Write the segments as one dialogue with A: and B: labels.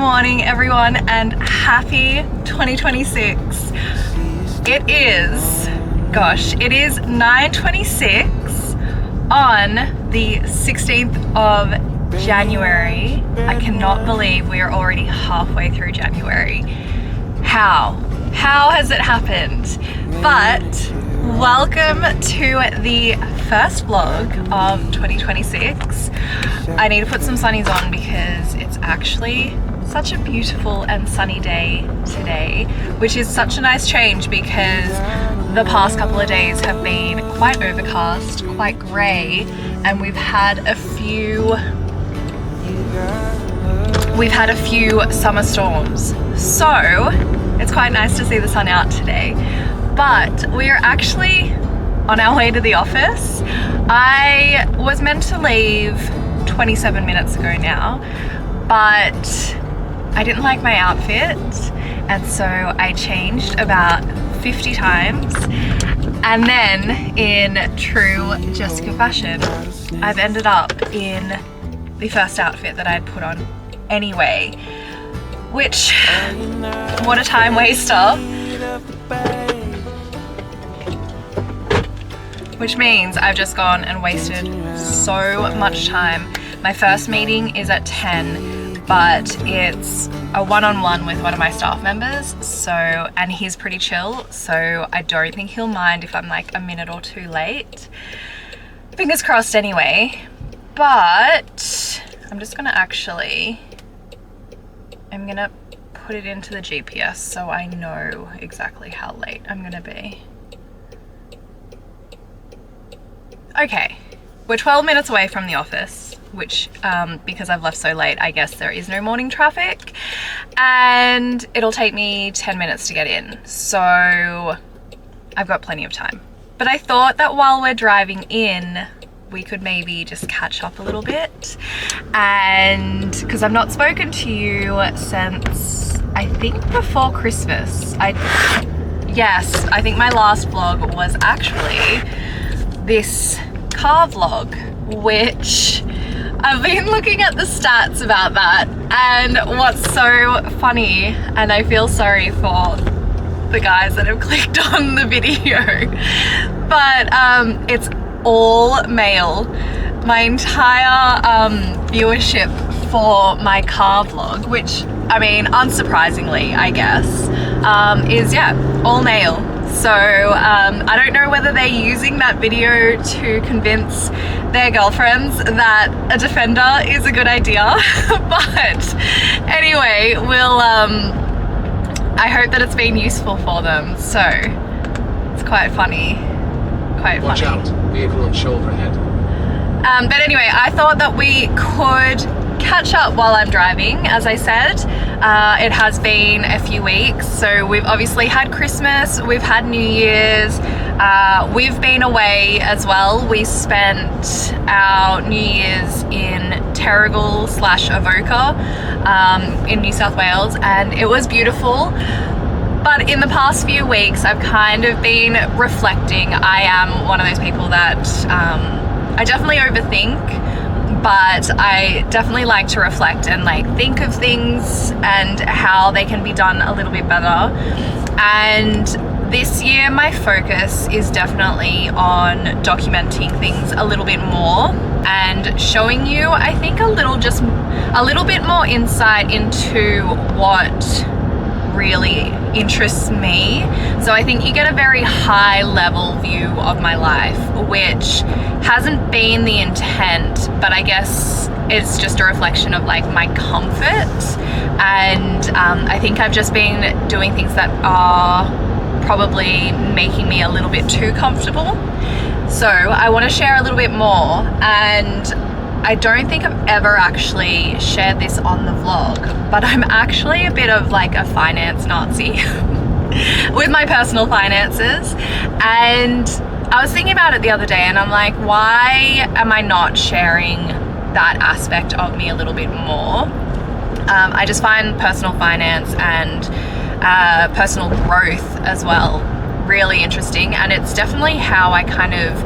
A: morning everyone, and happy 2026. It is 9:26 on the 16th of January. I cannot believe we are already halfway through January. How has it happened? But welcome to the first vlog of 2026. I need to put some sunnies on because it's actually such a beautiful and sunny day today, which is such a nice change because the past couple of days have been quite overcast, quite grey, and we've had a few summer storms. So it's quite nice to see the sun out today. But we are actually on our way to the office. I was meant to leave 27 minutes ago now, but I didn't like my outfit, and so I changed about 50 times. And then, in true Jessica fashion, I've ended up in the first outfit that I'd put on anyway, which, what a time waster. Which means I've just gone and wasted so much time. My first meeting is at 10, but it's a one-on-one with one of my staff members, and he's pretty chill, so I don't think he'll mind if I'm like a minute or two late. Fingers crossed anyway. But I'm just gonna put it into the GPS so I know exactly how late I'm gonna be. Okay, we're 12 minutes away from the office, which because I've left so late, I guess there is no morning traffic, and it'll take me 10 minutes to get in, so I've got plenty of time. But I thought that while we're driving in, we could maybe just catch up a little bit, and because I've not spoken to you since I think before Christmas. I think my last vlog was actually this car vlog, which I've been looking at the stats about that, and what's so funny, and I feel sorry for the guys that have clicked on the video, but it's all male. My entire viewership for my car vlog, which, I mean, unsurprisingly, I guess, is all male. So I don't know whether they're using that video to convince their girlfriends that a Defender is a good idea. But anyway, I hope that it's been useful for them. So it's quite funny.
B: Watch out, vehicle on shoulder ahead.
A: But anyway, I thought that we could catch up while I'm driving. As I said, it has been a few weeks, so we've obviously had Christmas, we've had New Year's, we've been away as well. We spent our New Year's in Terrigal/Avoca in New South Wales, and it was beautiful. But in the past few weeks, I've kind of been reflecting. I am one of those people that I definitely overthink, but I definitely like to reflect and like think of things and how they can be done a little bit better. And this year my focus is definitely on documenting things a little bit more and showing you, I think, a little bit more insight into what really interests me. So I think you get a very high level view of my life, which hasn't been the intent, but I guess it's just a reflection of like my comfort, and I think I've just been doing things that are probably making me a little bit too comfortable. So I want to share a little bit more, and I don't think I've ever actually shared this on the vlog, but I'm actually a bit of like a finance Nazi with my personal finances. And I was thinking about it the other day, and I'm like, why am I not sharing that aspect of me a little bit more? I just find personal finance and personal growth as well really interesting, and it's definitely how I kind of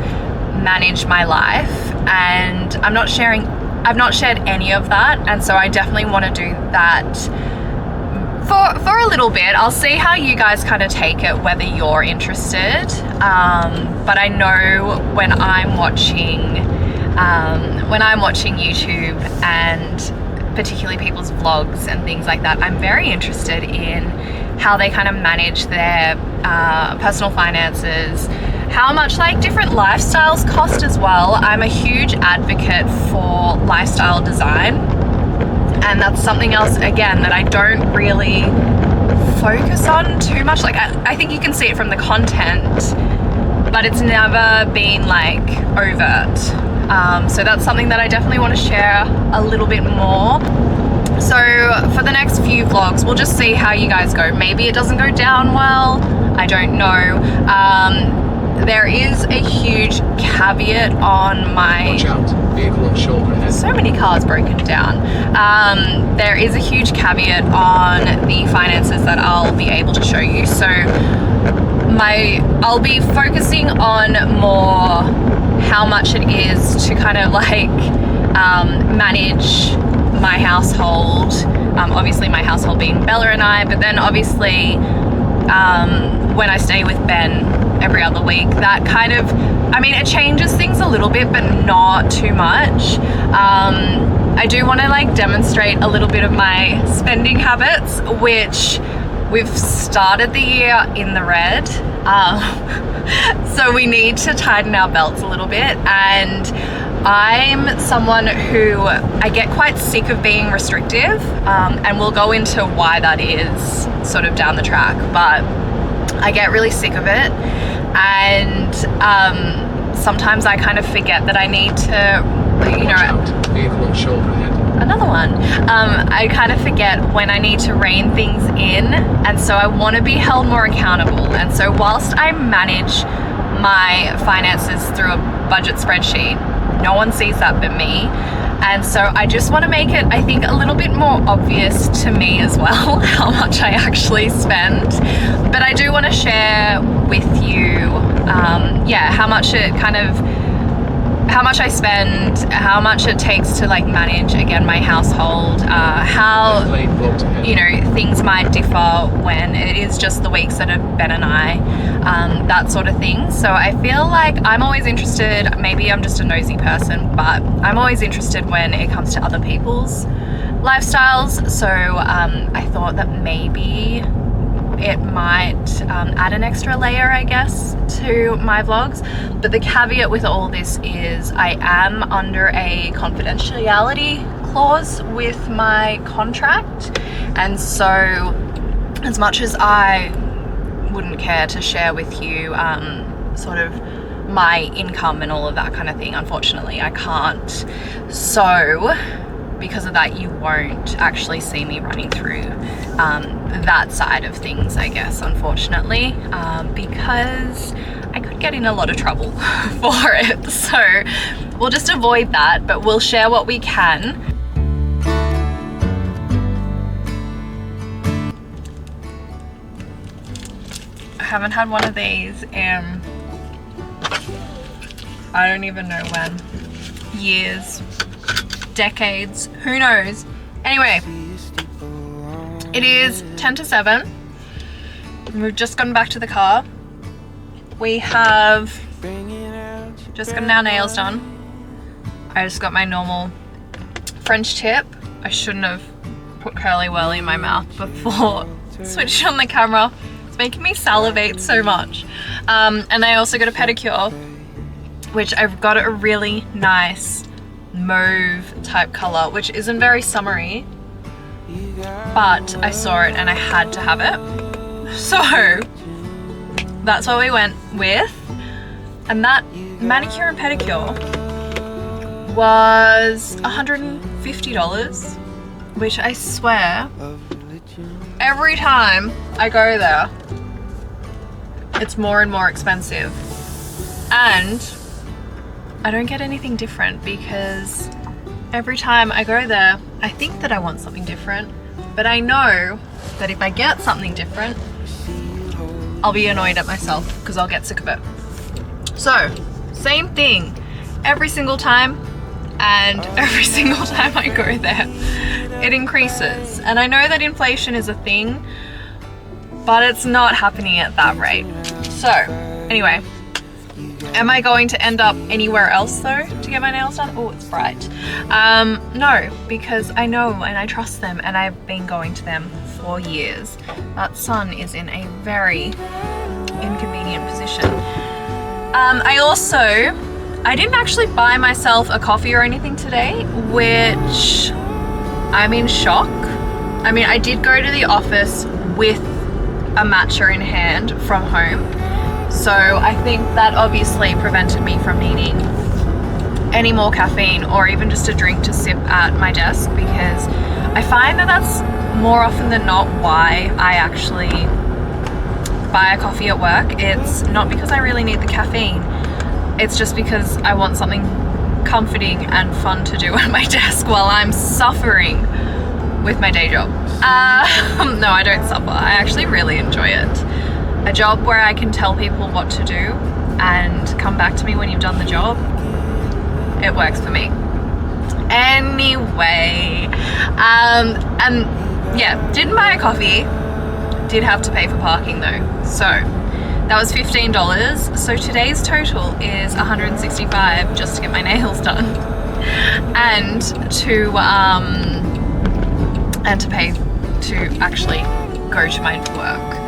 A: manage my life, and I've not shared any of that, and so I definitely want to do that for a little bit. I'll see how you guys kind of take it, whether you're interested. But I know when I'm watching YouTube and particularly people's vlogs and things like that, I'm very interested in how they kind of manage their personal finances, how much like different lifestyles cost as well. I'm a huge advocate for lifestyle design, and that's something else again that I don't really focus on too much. Like I think you can see it from the content, but it's never been like overt. So that's something that I definitely want to share a little bit more. So for the next few vlogs, we'll just see how you guys go. Maybe it doesn't go down well, I don't know. There is a huge caveat on my...
B: Watch out, vehicle on shoulder ahead.
A: So many cars broken down. There is a huge caveat on the finances that I'll be able to show you. So I'll be focusing on more how much it is to kind of like manage my household. Obviously my household being Bella and I, but then obviously when I stay with Ben every other week, that kind of, I mean, it changes things a little bit, but not too much. I do want to like demonstrate a little bit of my spending habits, which we've started the year in the red. So we need to tighten our belts a little bit, and I'm someone who I get quite sick of being restrictive, and we'll go into why that is sort of down the track, but I get really sick of it, and sometimes I kind of forget that I need to, you know,
B: Watch out, vehicle on shoulder ahead.
A: Another one. I kind of forget when I need to rein things in, and so I want to be held more accountable. And so whilst I manage my finances through a budget spreadsheet, no one sees that but me. And so I just want to make it, I think, a little bit more obvious to me as well how much I actually spend. But I do want to share with you, yeah, how much it kind of, how much I spend, how much it takes to like manage again my household, how, you know, things might differ when it is just the weeks that are Ben and I, that sort of thing. So I feel like I'm always interested, maybe I'm just a nosy person, but I'm always interested when it comes to other people's lifestyles. So I thought that maybe it might add an extra layer, I guess, to my vlogs. But the caveat with all this is I am under a confidentiality clause with my contract, and so as much as I wouldn't care to share with you sort of my income and all of that kind of thing, unfortunately I can't. So because of that, you won't actually see me running through that side of things, I guess, unfortunately, because I could get in a lot of trouble for it. So we'll just avoid that, but we'll share what we can. I haven't had one of these in, I don't even know when, years, decades, who knows. Anyway, it is 10 to 7. We've just gotten back to the car. We have just gotten our nails done. I just got my normal French tip. I shouldn't have put curly whirly in my mouth before switching on the camera. It's making me salivate so much. And I also got a pedicure, which I've got a really nice mauve type color, which isn't very summery, but I saw it and I had to have it. So that's what we went with. And that manicure and pedicure was $150, which I swear every time I go there it's more and more expensive, and I don't get anything different because every time I go there I think that I want something different, but I know that if I get something different I'll be annoyed at myself because I'll get sick of it. So same thing every single time, and every single time I go there, it increases. And I know that inflation is a thing, but it's not happening at that rate. So anyway, am I going to end up anywhere else though to get my nails done? Oh, it's bright. No, because I know and I trust them, and I've been going to them for years. That sun is in a very inconvenient position. I didn't actually buy myself a coffee or anything today, which I'm in shock. I mean, I did go to the office with a matcha in hand from home, so I think that obviously prevented me from needing any more caffeine or even just a drink to sip at my desk, because I find that that's more often than not why I actually buy a coffee at work. It's not because I really need the caffeine, it's just because I want something comforting and fun to do at my desk while I'm suffering with my day job. No, I don't suffer. I actually really enjoy it. A job where I can tell people what to do and come back to me when you've done the job, it works for me. Anyway, and yeah, didn't buy a coffee, did have to pay for parking though. So that was $15. So today's total is $165 just to get my nails done, and to pay to actually go to my work.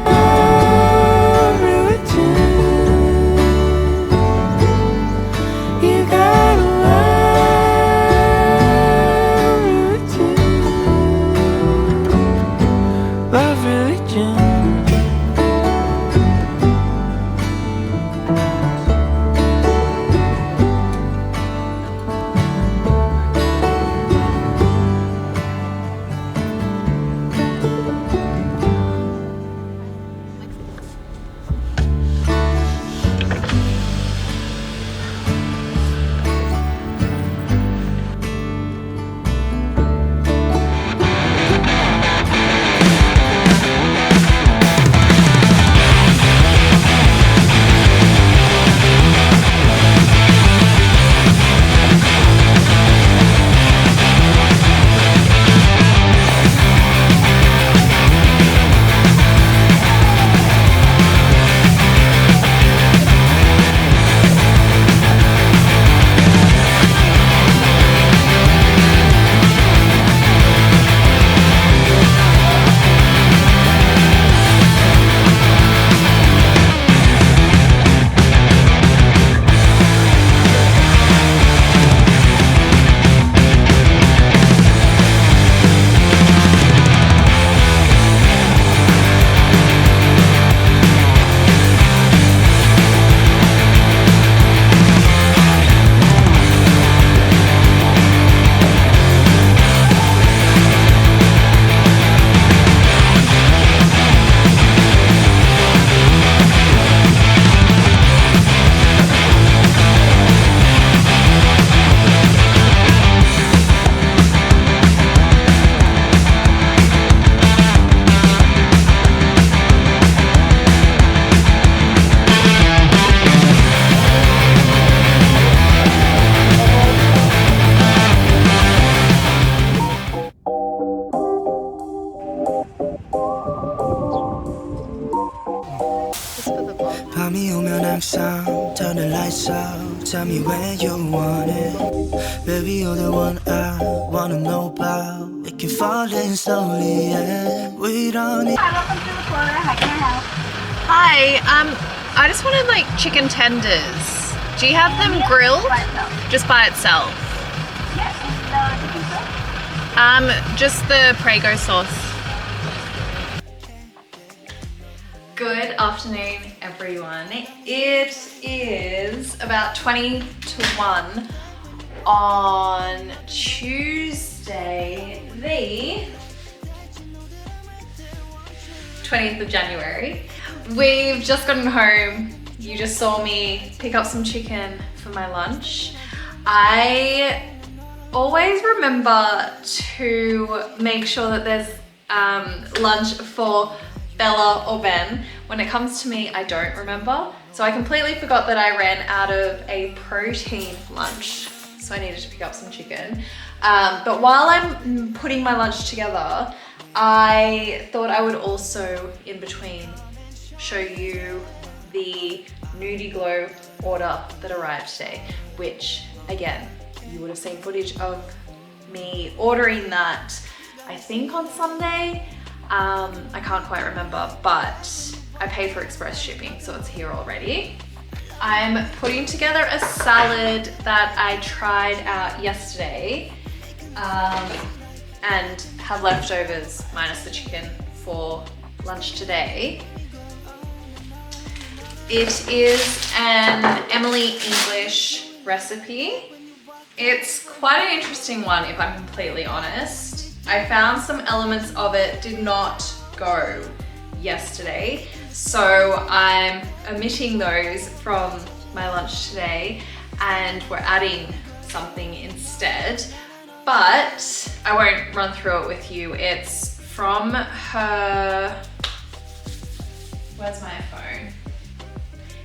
C: Turn the lights out, tell me where you want it. Baby, you're the one I wanna know about. We can fall in slowly, yeah. We don't need.
D: Hi, welcome to the corner. How can I help?
A: Hi, I just wanted like chicken tenders. Do you have them grilled?
D: By itself.
A: Just by itself?
D: Yes, and the chicken sauce?
A: Just the Prego sauce. Good afternoon, everyone. It is about 20 to 1 on Tuesday, the 20th of January. We've just gotten home. You just saw me pick up some chicken for my lunch. I always remember to make sure that there's lunch for Bella or Ben. When it comes to me, I don't remember. So I completely forgot that I ran out of a protein lunch. so I needed to pick up some chicken. But while I'm putting my lunch together, I thought I would also, in between, show you the Nudie Glow order that arrived today, which, again, you would have seen footage of me ordering that, I think on Sunday. I can't quite remember, but I paid for express shipping, so it's here already. I'm putting together a salad that I tried out yesterday and have leftovers minus the chicken for lunch today. It is an Emily English recipe. It's quite an interesting one, if I'm completely honest. I found some elements of it did not go yesterday, so I'm omitting those from my lunch today and we're adding something instead, but I won't run through it with you. It's from her, where's my phone?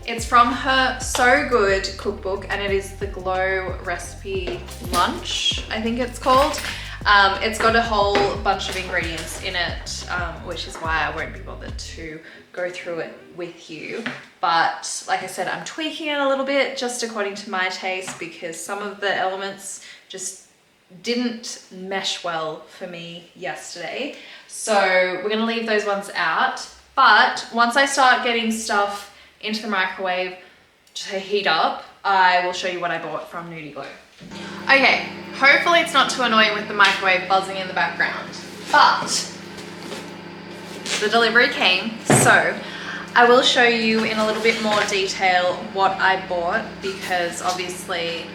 A: It's from her So Good cookbook, and it is the Glow Recipe Lunch, I think it's called. It's got a whole bunch of ingredients in it, which is why I won't be bothered to go through it with you. But like I said, I'm tweaking it a little bit just according to my taste, because some of the elements just didn't mesh well for me yesterday. So we're gonna leave those ones out. But once I start getting stuff into the microwave to heat up, I will show you what I bought from Nudie Glow. Okay, hopefully it's not too annoying with the microwave buzzing in the background, but the delivery came, so I will show you in a little bit more detail what I bought, because obviously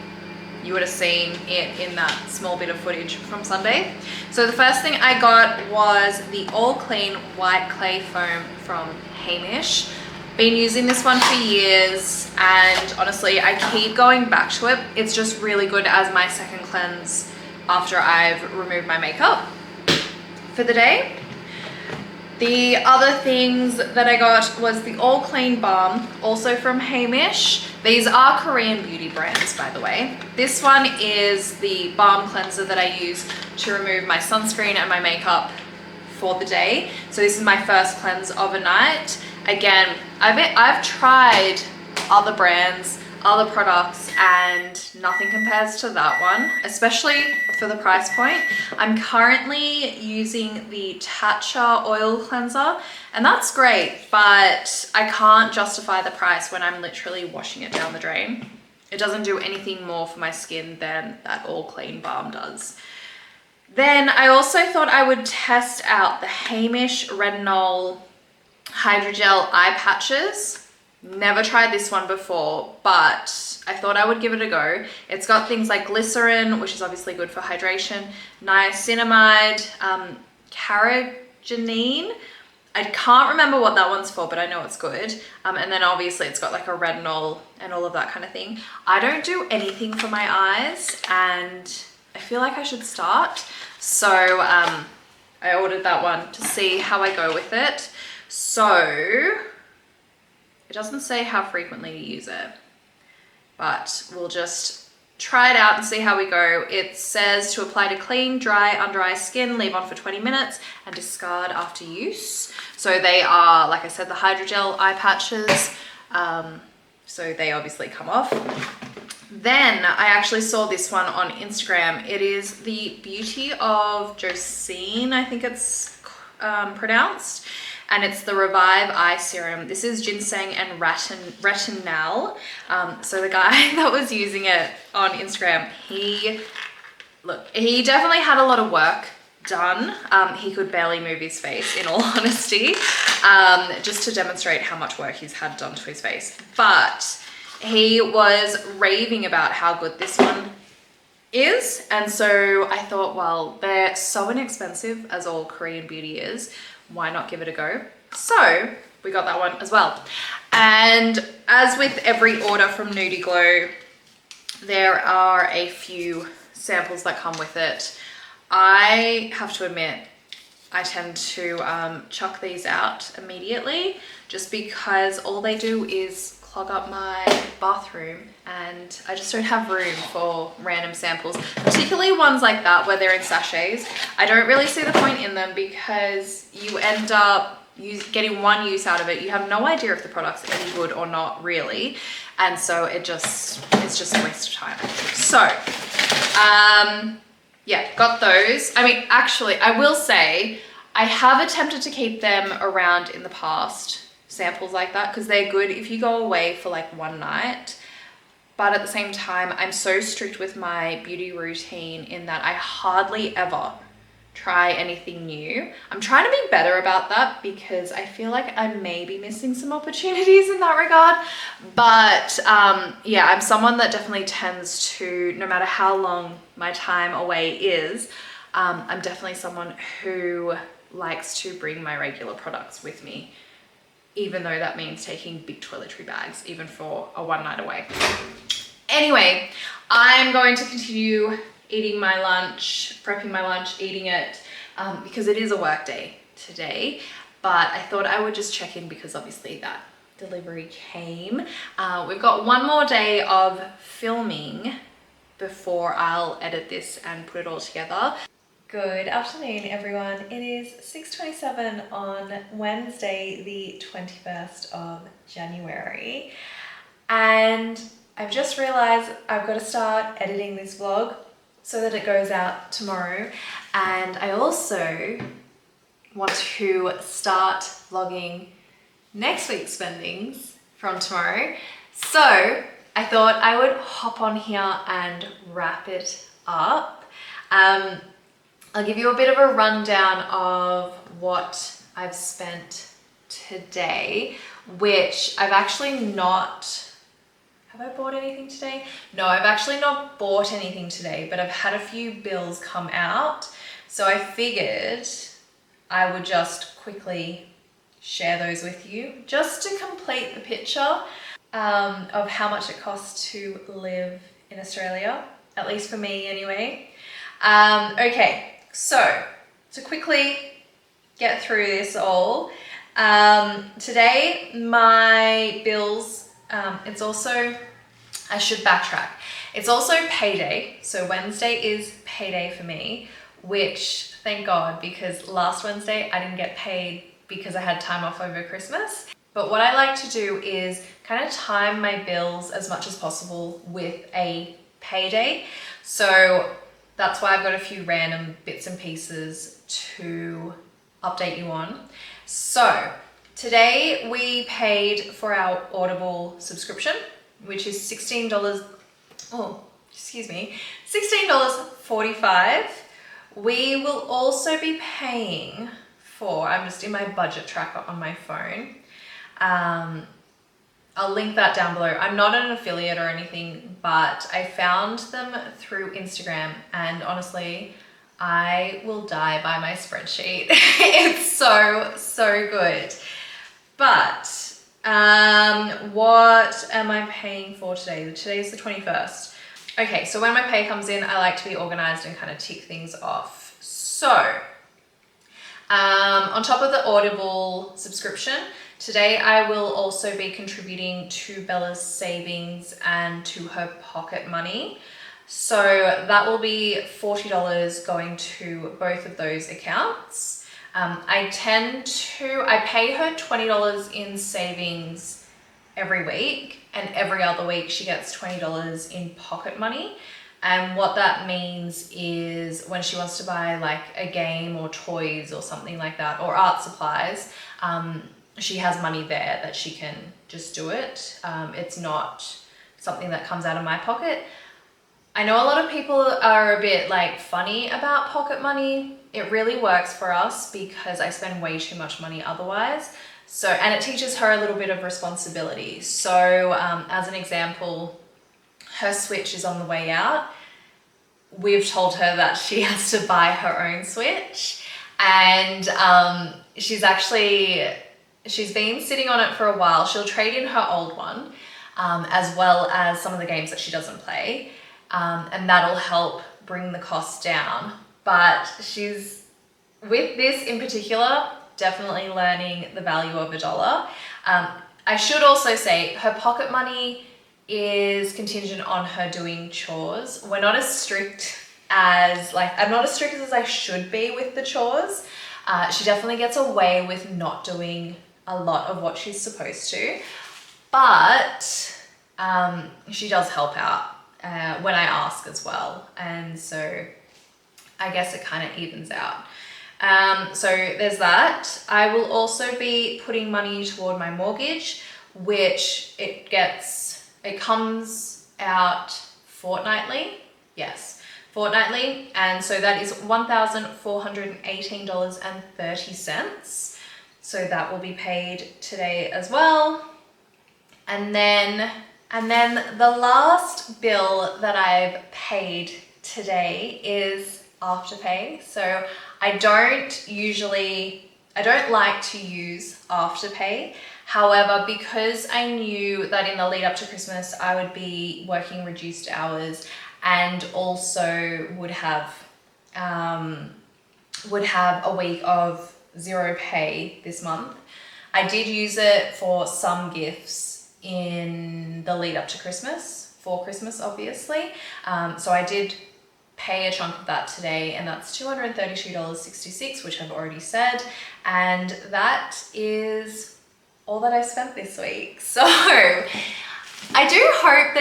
A: you would have seen it in that small bit of footage from Sunday. So the first thing I got was the All Clean White Clay Foam from Hamish. Been using this one for years, and honestly I keep going back to it. It's just really good as my second cleanse after I've removed my makeup for the day. The other things that I got was the All Clean Balm, also from Hamish. These are Korean beauty brands, by the way. This one is the balm cleanser that I use to remove my sunscreen and my makeup for the day. So this is my first cleanse of a night. Again, I've tried other brands, other products, and nothing compares to that one, especially for the price point. I'm currently using the Tatcha oil cleanser, and that's great, but I can't justify the price when I'm literally washing it down the drain. It doesn't do anything more for my skin than that All Clean Balm does. Then I also thought I would test out the Hamish Retinol Hydrogel Eye Patches. Never tried this one before, but I thought I would give it a go. It's got things like glycerin, which is obviously good for hydration, niacinamide, carrageenan. I can't remember what that one's for, but I know it's good. And then obviously it's got like a retinol and all of that kind of thing. I don't do anything for my eyes, and I feel like I should start. So I ordered that one to see how I go with it. So it doesn't say how frequently to use it, but we'll just try it out and see how we go. It says to apply to clean, dry, under eye skin, leave on for 20 minutes and discard after use. So they are, like I said, the hydrogel eye patches. So they obviously come off. Then I actually saw this one on Instagram. It is the Beauty of Josine, I think it's pronounced. And it's the Revive Eye Serum. This is ginseng and retinol. So the guy that was using it on Instagram, he definitely had a lot of work done. He could barely move his face, in all honesty, just to demonstrate how much work he's had done to his face. But he was raving about how good this one is. And so I thought, well, they're so inexpensive, as all Korean beauty is. Why not give it a go? So we got that one as well. And as with every order from Nudie Glow, there are a few samples that come with it. I have to admit, I tend to chuck these out immediately, just because all they do is clog up my bathroom and I just don't have room for random samples, particularly ones like that where they're in sachets. I don't really see the point in them because you end up getting one use out of it. You have no idea if the product's any good or not really. And so it's just a waste of time. So, yeah, got those. I mean, actually, I will say I have attempted to keep them around in the past, samples like that, because they're good if you go away for like one night. But at the same time, I'm so strict with my beauty routine in that I hardly ever try anything new. I'm trying to be better about that because I feel like I may be missing some opportunities in that regard. But yeah, I'm someone that definitely tends to, no matter how long my time away is, I'm definitely someone who likes to bring my regular products with me, even though that means taking big toiletry bags, even for a one night away. Anyway, I'm going to continue eating my lunch, prepping my lunch, eating it, because it is a work day today. But I thought I would just check in because obviously that delivery came. We've got one more day of filming before I'll edit this and put it all together. Good afternoon, everyone. It is 6:27 on Wednesday, the 21st of January. And I've just realized I've got to start editing this vlog so that it goes out tomorrow. And I also want to start vlogging next week's spendings from tomorrow. So I thought I would hop on here and wrap it up. I'll give you a bit of a rundown of what I've spent today, which I've actually not, have I bought anything today? No, I've actually not bought anything today, but I've had a few bills come out. So I figured I would just quickly share those with you just to complete the picture of how much it costs to live in Australia, at least for me anyway. Okay. So, to quickly get through this all, today my bills, it's also, I should backtrack, it's also payday. So Wednesday is payday for me, which thank God, because last Wednesday I didn't get paid because I had time off over Christmas. But what I like to do is kind of time my bills as much as possible with a payday. So that's why I've got a few random bits and pieces to update you on. So today we paid for our Audible subscription, which is $16.45. We will also be paying for, I'm just in my budget tracker on my phone. I'll link that down below. I'm not an affiliate or anything, but I found them through Instagram, and honestly, I will die by my spreadsheet. It's so good. But what am I paying for today? Today's the 21st. Okay, so when my pay comes in, I like to be organized and kind of tick things off. So on top of the Audible subscription, today I will also be contributing to Bella's savings and to her pocket money. So that will be $40 going to both of those accounts. I pay her $20 in savings every week, and every other week she gets $20 in pocket money. And what that means is when she wants to buy like a game or toys or something like that, or art supplies, she has money there that she can just do it. It's not something that comes out of my pocket. I know a lot of people are a bit like funny about pocket money. It really works for us because I spend way too much money otherwise. So, and it teaches her a little bit of responsibility. So as an example, her Switch is on the way out. We've told her that she has to buy her own Switch, and she's been sitting on it for a while. She'll trade in her old one, as well as some of the games that she doesn't play, and that'll help bring the cost down. But she's, with this in particular, definitely learning the value of $1. I should also say her pocket money is contingent on her doing chores. We're not as strict as, like, I'm not as strict as I should be with the chores. She definitely gets away with not doing a lot of what she's supposed to, but she does help out when I ask as well. And so I guess it kind of evens out. So there's that. I will also be putting money toward my mortgage, which it comes out fortnightly. Yes, fortnightly. And so that is $1,418.30. So that will be paid today as well. And then the last bill that I've paid today is Afterpay. So I don't like to use Afterpay. However, because I knew that in the lead up to Christmas, I would be working reduced hours and also would have a week of zero pay this month, I did use it for some gifts in the lead up to Christmas, for Christmas, obviously. So I did pay a chunk of that today, and that's $232.66, which I've already said. And that is all that I've spent this week. So I do hope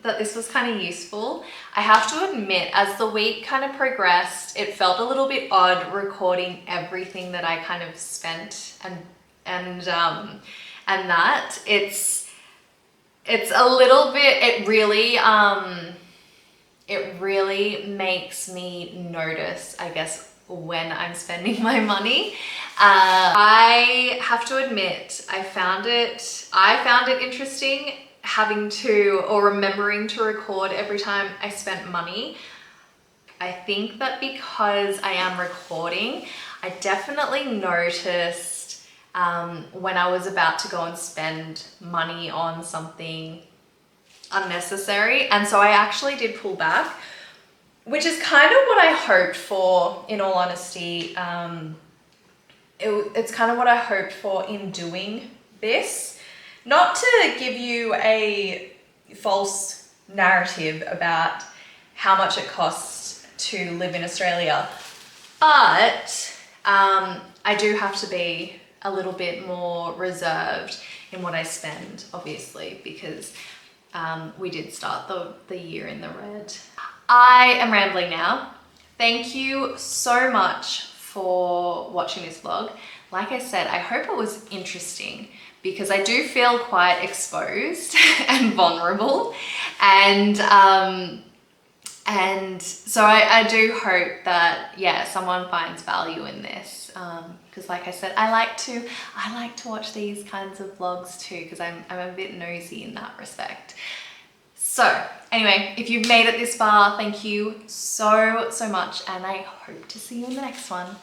A: that this was kind of useful. I have to admit, as the week kind of progressed, it felt a little bit odd recording everything that I kind of spent and that it's a little bit, it really makes me notice, I guess, when I'm spending my money. I have to admit, I found it interesting having to, or remembering to record every time I spent money. I think that because I am recording, I definitely noticed when I was about to go and spend money on something unnecessary. And so I actually did pull back, which is kind of what I hoped for, in all honesty. It's kind of what I hoped for in doing this. Not to give you a false narrative about how much it costs to live in Australia, but I do have to be a little bit more reserved in what I spend, obviously, because we did start the year in the red. I am rambling now. Thank you so much for watching this vlog. Like I said, I hope it was interesting because I do feel quite exposed and vulnerable, and so I do hope that, yeah, someone finds value in this, because like I said, I like to watch these kinds of vlogs too, because I'm a bit nosy in that respect. So anyway, if you've made it this far, thank you so much, and I hope to see you in the next one.